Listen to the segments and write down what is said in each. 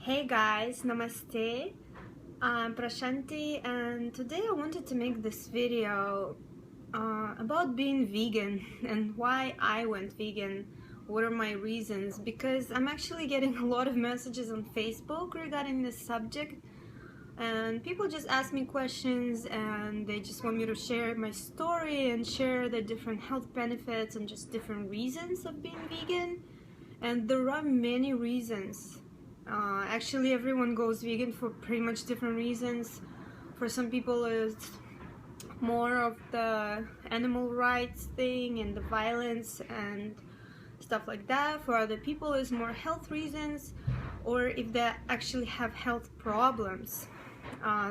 Hey guys, namaste. I'm Prashanti and today I wanted to make this video about being vegan and why I went vegan. What are my reasons? Because I'm actually getting a lot of messages on Facebook regarding this subject, and people just ask me questions and they just want me to share my story and share the different health benefits and just different reasons of being vegan. And there are many reasons. Actually, everyone goes vegan for pretty much different reasons. For some people, it's more of the animal rights thing and the violence and stuff like that. For other people, it's more health reasons, or if they actually have health problems,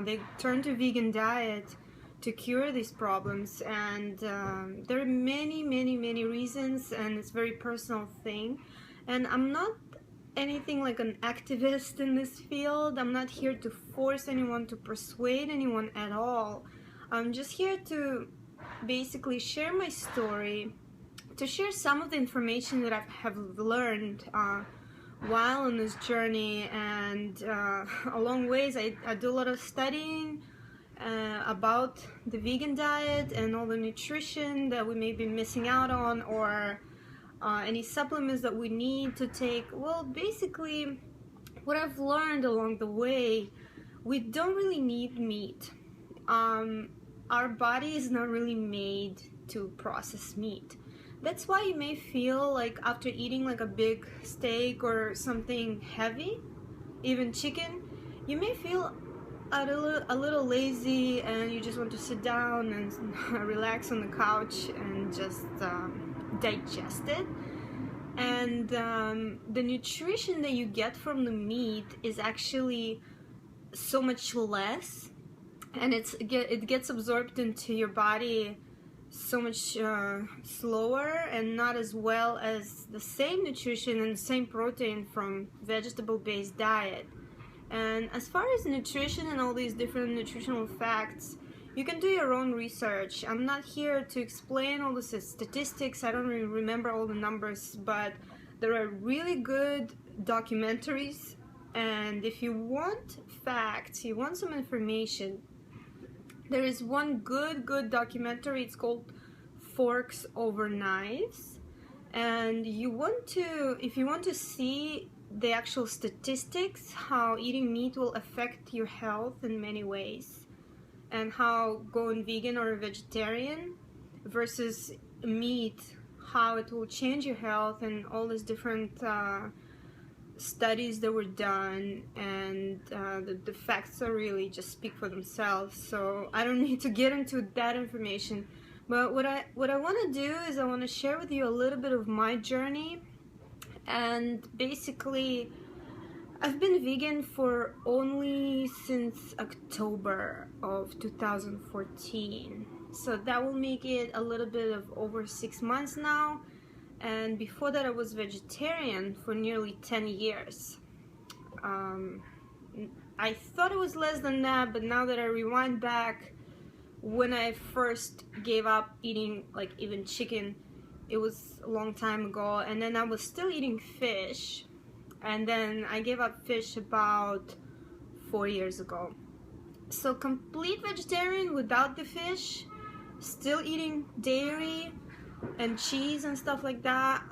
they turn to vegan diet to cure these problems. And there are many reasons, and it's a very personal thing. And I'm not anything like an activist in this field. I'm not here to force anyone, to persuade anyone at all. I'm just here to basically share my story, to share some of the information that I have learned while on this journey. And along ways I do a lot of studying about the vegan diet and all the nutrition that we may be missing out on, or any supplements that we need to take. Well, basically, what I've learned along the way, we don't really need meat. Our body is not really made to process meat. That's why you may feel like after eating like a big steak or something heavy, even chicken, you may feel a little lazy and you just want to sit down and relax on the couch and just digest it. And the nutrition that you get from the meat is actually so much less, and it gets absorbed into your body so much slower and not as well as the same nutrition and the same protein from vegetable-based diet. And as far as nutrition and all these different nutritional facts, you can do your own research. I'm not here to explain all the statistics. I don't really remember all the numbers, but there are really good documentaries. And if you want facts, you want some information, there is one good documentary. It's called Forks Over Knives. And if you want to see the actual statistics, how eating meat will affect your health in many ways, and how going vegan or vegetarian versus meat, how it will change your health, and all these different studies that were done, and the facts are really just speak for themselves. So I don't need to get into that information. But what I want to do is I want to share with you a little bit of my journey. And basically, I've been vegan for only since October of 2014. So that will make it a little bit of over 6 months now. And before that I was vegetarian for nearly 10 years. I thought it was less than that, but now that I rewind back, when I first gave up eating like even chicken, it was a long time ago. And then I was still eating fish, and then I gave up fish about 4 years ago. So complete vegetarian without the fish, still eating dairy and cheese and stuff like that,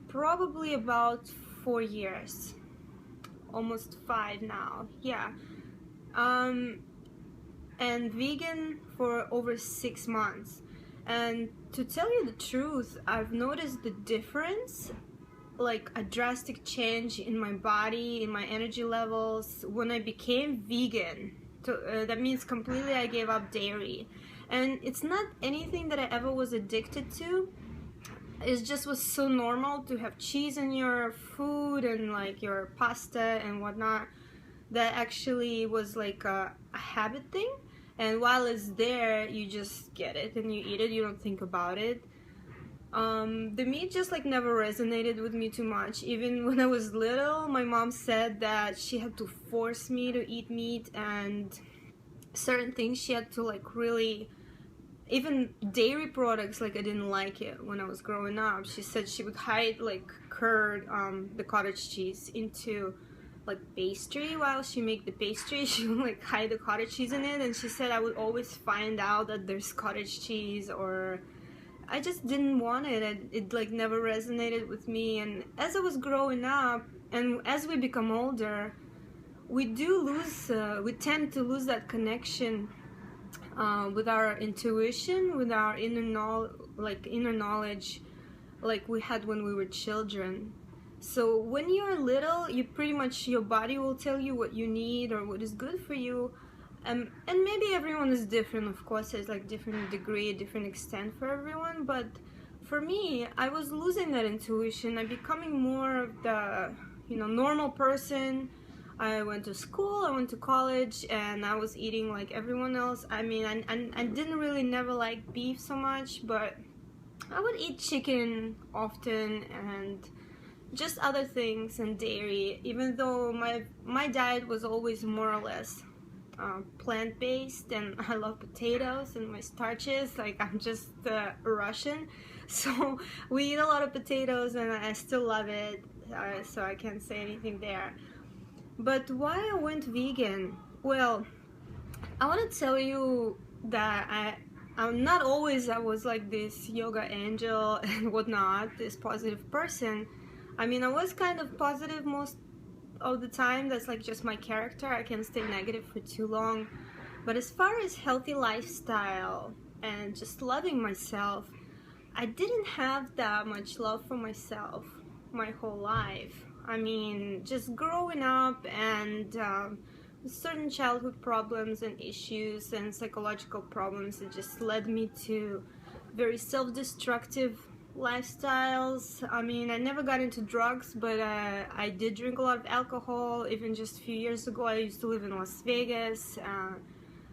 probably about 4 years, almost 5 now, yeah. And vegan for over 6 months. And to tell you the truth, I've noticed the difference, like a drastic change in my body, in my energy levels, when I became vegan. That means completely I gave up dairy. And it's not anything that I ever was addicted to. It just was so normal to have cheese in your food and like your pasta and whatnot, that actually was like a habit thing. And while it's there, you just get it and you eat it, you don't think about it. The meat just like never resonated with me too much. Even when I was little, my mom said that she had to force me to eat meat, and certain things she had to like really, even dairy products, like I didn't like it when I was growing up. She said she would hide like curd, the cottage cheese, into like pastry. While she make the pastry, she would like hide the cottage cheese in it, and she said I would always find out that there's cottage cheese, or I just didn't want it. It like never resonated with me. And as I was growing up and as we become older, we tend to lose that connection with our intuition, with our inner knowledge, like we had when we were children. So when you're little, you pretty much, your body will tell you what you need or what is good for you. And maybe everyone is different, of course, there's like different degree, different extent for everyone, but for me, I was losing that intuition. I'm becoming more of the, normal person. I went to school, I went to college, and I was eating like everyone else. I mean, I didn't really never like beef so much, but I would eat chicken often and just other things and dairy, even though my diet was always more or less plant-based, and I love potatoes and my starches. Like, I'm just Russian, so we eat a lot of potatoes and I still love it, so I can't say anything there. But why I went vegan? Well, I want to tell you that I'm not always, I was like this yoga angel and whatnot, this positive person. I mean, I was kind of positive most of the time. That's like just my character. I can't stay negative for too long. But as far as healthy lifestyle and just loving myself, I didn't have that much love for myself my whole life. I mean, just growing up and certain childhood problems and issues and psychological problems, it just led me to very self-destructive lifestyles. I mean, I never got into drugs, but I did drink a lot of alcohol. Even just a few years ago, I used to live in Las Vegas.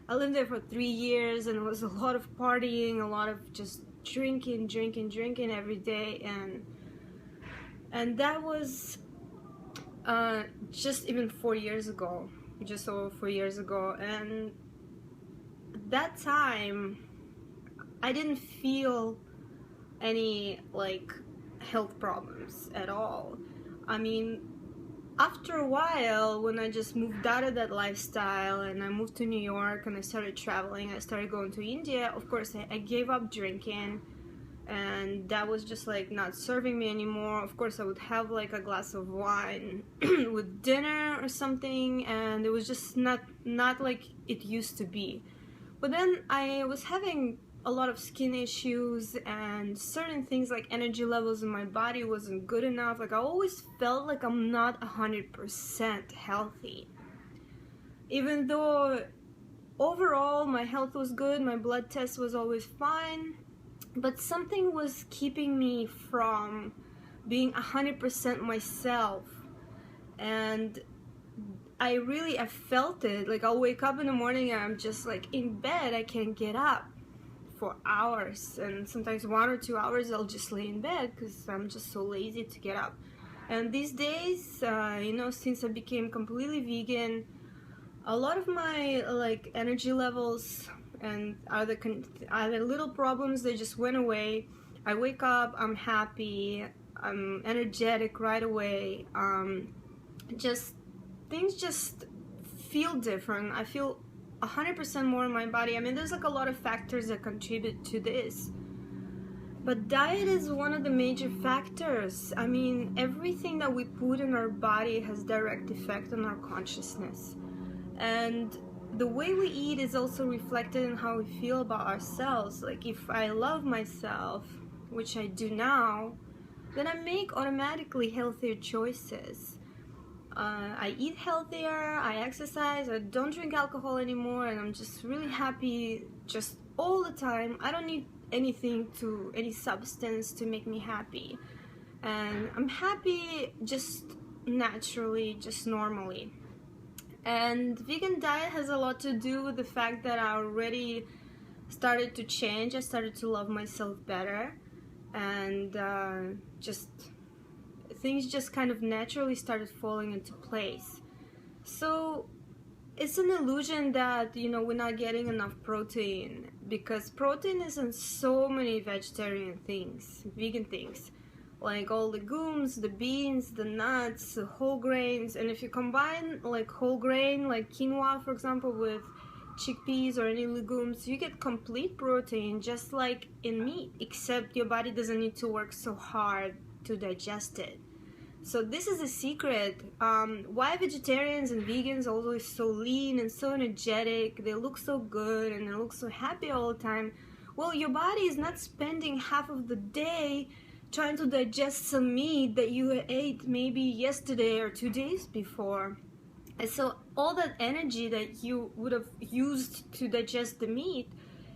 I lived there for 3 years, and it was a lot of partying, a lot of just drinking every day, and that was just even 4 years ago, just over 4 years ago. And that time I didn't feel any like health problems at all. I mean, after a while, when I just moved out of that lifestyle and I moved to New York and I started traveling, I started going to India, of course I gave up drinking, and that was just like not serving me anymore. Of course I would have like a glass of wine with dinner or something, and it was just not like it used to be. But then I was having a lot of skin issues, and certain things like energy levels in my body wasn't good enough. Like, I always felt like I'm not 100% healthy, even though overall my health was good, my blood test was always fine, but something was keeping me from being 100% myself. And I felt it. Like, I'll wake up in the morning and I'm just like in bed, I can't get up for hours, and sometimes 1 or 2 hours I'll just lay in bed because I'm just so lazy to get up. And these days, since I became completely vegan, a lot of my like energy levels and other little problems, they just went away. I wake up, I'm happy, I'm energetic right away. Things just feel different. I feel 100% more in my body. I mean, there's like a lot of factors that contribute to this, but diet is one of the major factors. I mean, everything that we put in our body has direct effect on our consciousness, and the way we eat is also reflected in how we feel about ourselves. Like, if I love myself, which I do now, then I make automatically healthier choices. I eat healthier, I exercise, I don't drink alcohol anymore, and I'm just really happy just all the time. I don't need any substance to make me happy. And I'm happy just naturally, just normally. And vegan diet has a lot to do with the fact that I already started to change. I started to love myself better, and things just kind of naturally started falling into place. So it's an illusion that, we're not getting enough protein, because protein is in so many vegetarian things, vegan things. like all legumes, the beans, the nuts, the whole grains. And if you combine like whole grain, like quinoa for example, with chickpeas or any legumes, you get complete protein just like in meat, except your body doesn't need to work so hard to digest it. So this is the secret. Why vegetarians and vegans are always so lean and so energetic, they look so good and they look so happy all the time. Well, your body is not spending half of the day trying to digest some meat that you ate maybe yesterday or 2 days before. And so all that energy that you would have used to digest the meat,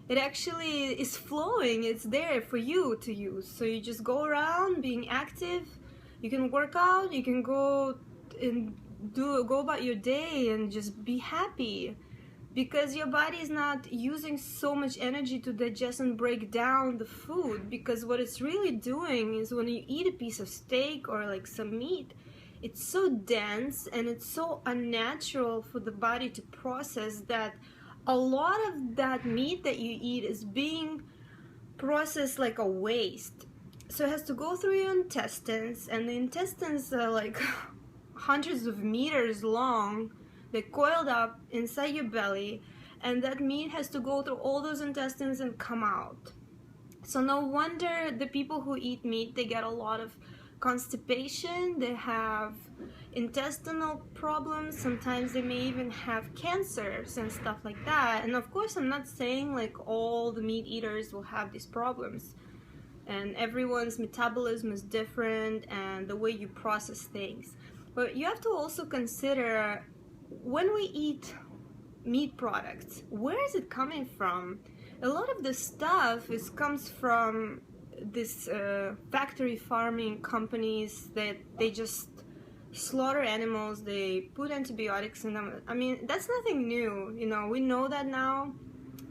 it actually is flowing, it's there for you to use. So you just go around being active, you can work out, you can go and go about your day and just be happy, because your body is not using so much energy to digest and break down the food. Because what it's really doing is when you eat a piece of steak or like some meat, it's so dense and it's so unnatural for the body to process that a lot of that meat that you eat is being processed like a waste. So it has to go through your intestines, and the intestines are like hundreds of meters long. They're coiled up inside your belly, and that meat has to go through all those intestines and come out. So no wonder the people who eat meat, they get a lot of constipation, they have intestinal problems, sometimes they may even have cancers and stuff like that. And of course, I'm not saying like all the meat eaters will have these problems, and everyone's metabolism is different and the way you process things. But you have to also consider, when we eat meat products, where is it coming from? A lot of the stuff comes from this factory farming companies that they just slaughter animals, they put antibiotics in them. I mean, that's nothing new, you know, we know that now.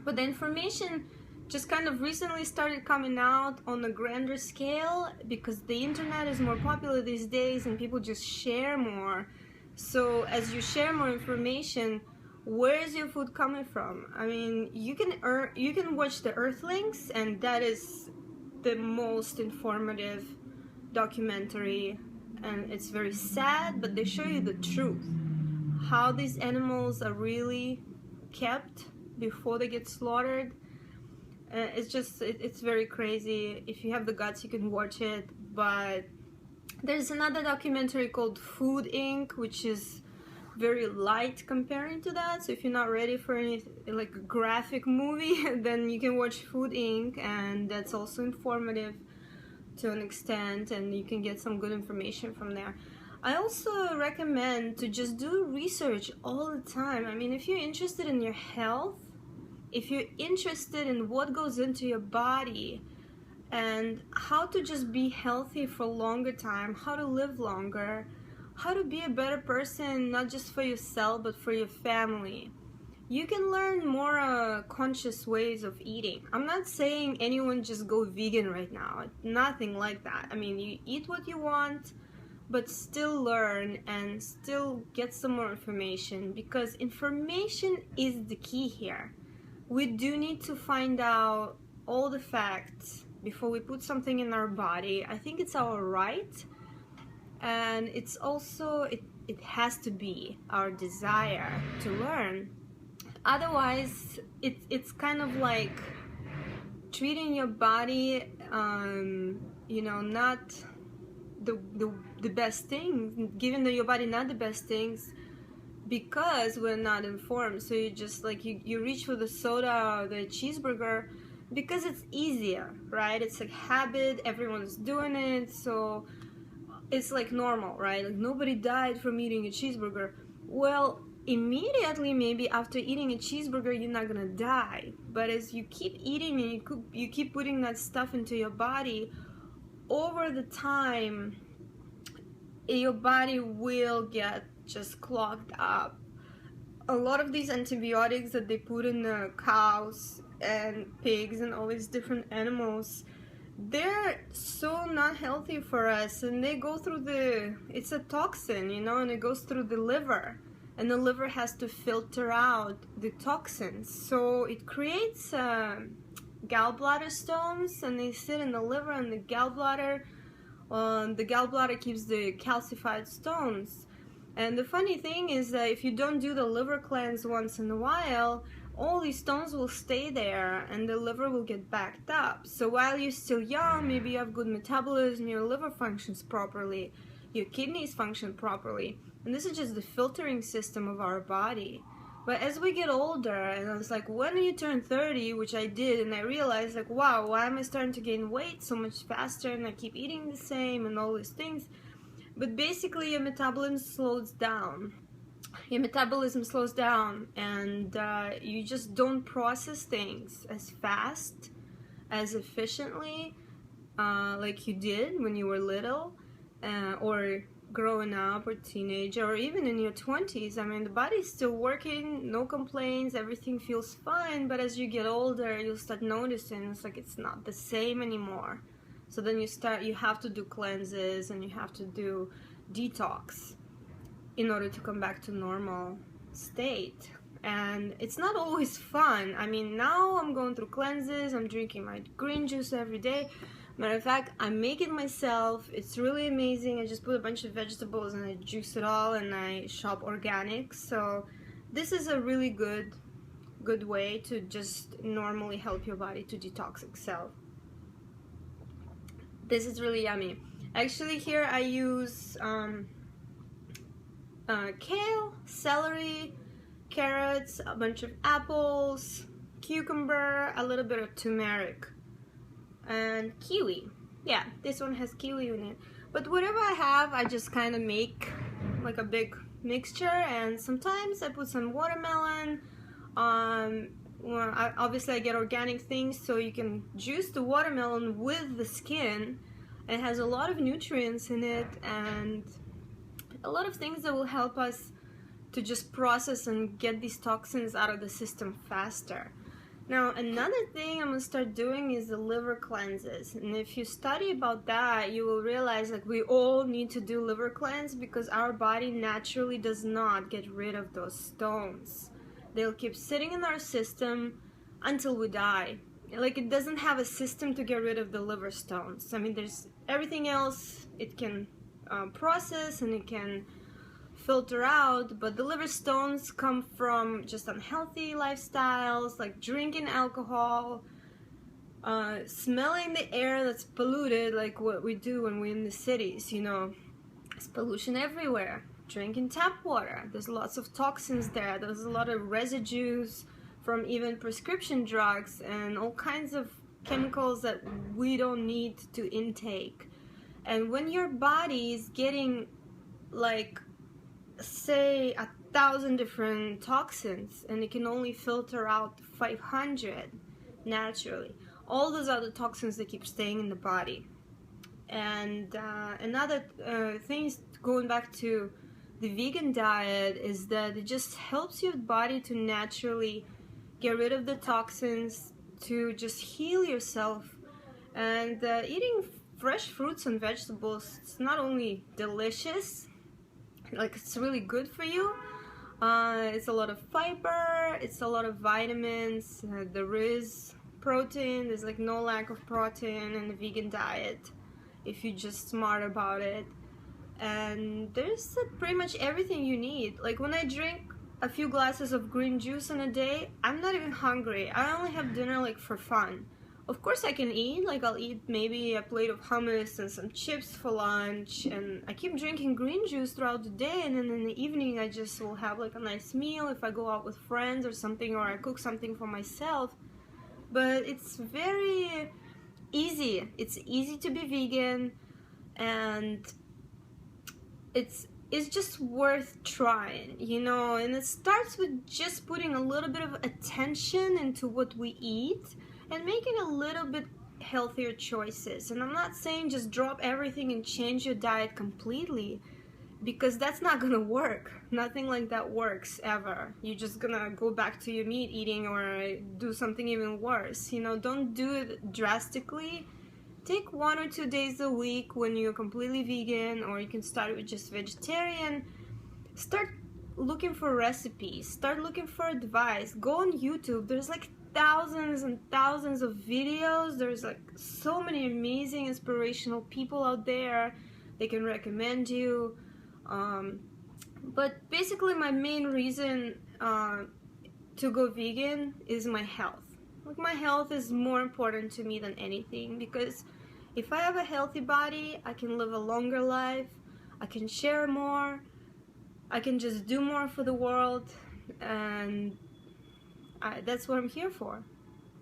But the information just kind of recently started coming out on a grander scale because the internet is more popular these days and people just share more. So as you share more information, where is your food coming from? I mean, you can watch the Earthlings, and that is the most informative documentary, and it's very sad, but they show you the truth, how these animals are really kept before they get slaughtered. It's very crazy. If you have the guts, you can watch it. But there's another documentary called Food Inc., which is very light comparing to that. So if you're not ready for any like graphic movie, then you can watch Food Inc., and that's also informative to an extent, and you can get some good information from there. I also recommend to just do research all the time. I mean, if you're interested in your health, if you're interested in what goes into your body and how to just be healthy for a longer time, how to live longer, how to be a better person, not just for yourself, but for your family, you can learn more conscious ways of eating. I'm not saying anyone just go vegan right now. Nothing like that. I mean, you eat what you want, but still learn and still get some more information, because information is the key here. We do need to find out all the facts before we put something in our body. I think it's our right, and it's also, it has to be our desire to learn. Otherwise, it's kind of like treating your body, you know, not the best things, giving your body not the best things, because we're not informed. So you just like you reach for the soda or the cheeseburger because it's easier, right? It's like habit, everyone's doing it, so it's like normal, right? Like nobody died from eating a cheeseburger. Well, immediately maybe after eating a cheeseburger you're not gonna die, but as you keep eating and you keep putting that stuff into your body, over the time your body will get just clogged up. A lot of these antibiotics that they put in the cows and pigs and all these different animals, they're so not healthy for us, and they go through it's a toxin, you know, and it goes through the liver, and the liver has to filter out the toxins, so it creates gallbladder stones, and they sit in the liver and the gallbladder. The gallbladder keeps the calcified stones. And the funny thing is that if you don't do the liver cleanse once in a while, all these stones will stay there and the liver will get backed up. So while you're still young, maybe you have good metabolism, your liver functions properly, your kidneys function properly. And this is just the filtering system of our body. But as we get older, and I was like, when you turn 30, which I did, and I realized, like, wow, why am I starting to gain weight so much faster, and I keep eating the same and all these things. But basically, your metabolism slows down. Your metabolism slows down, and you just don't process things as fast, as efficiently, like you did when you were little, or growing up, or teenager, or even in your 20s. I mean, the body's still working, no complaints, everything feels fine, but as you get older, you'll start noticing it's like it's not the same anymore. So then you have to do cleanses, and you have to do detox in order to come back to normal state. And it's not always fun. I mean, now I'm going through cleanses, I'm drinking my green juice every day. Matter of fact, I make it myself. It's really amazing. I just put a bunch of vegetables and I juice it all, and I shop organic. So this is a really good way to just normally help your body to detox itself. This is really yummy. Actually, here I use kale, celery, carrots, a bunch of apples, cucumber, a little bit of turmeric, and kiwi. Yeah, this one has kiwi in it. But whatever I have, I just kind of make like a big mixture, and sometimes I put some watermelon. Well, obviously I get organic things, so you can juice the watermelon with the skin. It has a lot of nutrients in it and a lot of things that will help us to just process and get these toxins out of the system faster. Now, another thing I'm going to start doing is the liver cleanses. And if you study about that, you will realize that we all need to do liver cleanse because our body naturally does not get rid of those stones. They'll keep sitting in our system until we die. Like, it doesn't have a system to get rid of the liver stones. I mean, there's everything else it can process and it can filter out, but the liver stones come from just unhealthy lifestyles, like drinking alcohol, smelling the air that's polluted, like what we do when we're in the cities, you know. There's pollution everywhere. Drinking tap water, there's lots of toxins there. There's a lot of residues from even prescription drugs and all kinds of chemicals that we don't need to intake. And when your body is getting, like, say 1,000 different toxins and it can only filter out 500 naturally, all those other toxins that keep staying in the body. And another thing is, going back to the vegan diet, is that it just helps your body to naturally get rid of the toxins, to just heal yourself. And eating fresh fruits and vegetables, it's not only delicious, like it's really good for you, it's a lot of fiber, it's a lot of vitamins, there is protein, there's like no lack of protein in the vegan diet if you're just smart about it. And there's pretty much everything you need. Like when I drink a few glasses of green juice in a day, I'm not even hungry. I only have dinner like for fun. Of course I can eat, like I'll eat maybe a plate of hummus and some chips for lunch, and I keep drinking green juice throughout the day, and then in the evening I just will have like a nice meal if I go out with friends or something, or I cook something for myself. But it's very easy. It's easy to be vegan, and it's just worth trying, you know. And it starts with just putting a little bit of attention into what we eat and making a little bit healthier choices. And I'm not saying just drop everything and change your diet completely, because that's not gonna work. Nothing like that works ever. You're just gonna go back to your meat eating or do something even worse. You know, don't do it drastically. Take 1 or 2 days a week when you're completely vegan, or you can start with just vegetarian. Start looking for recipes, start looking for advice. Go on YouTube. There's like thousands and thousands of videos. There's like so many amazing inspirational people out there. They can recommend you. But basically my main reason to go vegan is my health. Like, my health is more important to me than anything, because if I have a healthy body, I can live a longer life, I can share more, I can just do more for the world, and that's what I'm here for.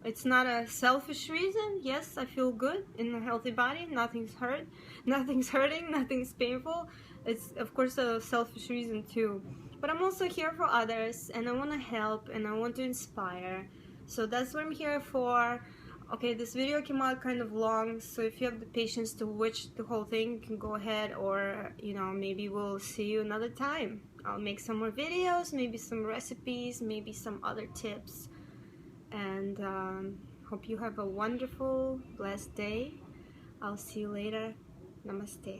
It's not a selfish reason. Yes, I feel good in a healthy body, nothing's hurting, nothing's painful. It's of course a selfish reason too. But I'm also here for others, and I want to help, and I want to inspire. So that's what I'm here for. Okay, this video came out kind of long, so if you have the patience to watch the whole thing, you can go ahead, or maybe we'll see you another time. I'll make some more videos, maybe some recipes, maybe some other tips. And hope you have a wonderful, blessed day. I'll see you later. Namaste.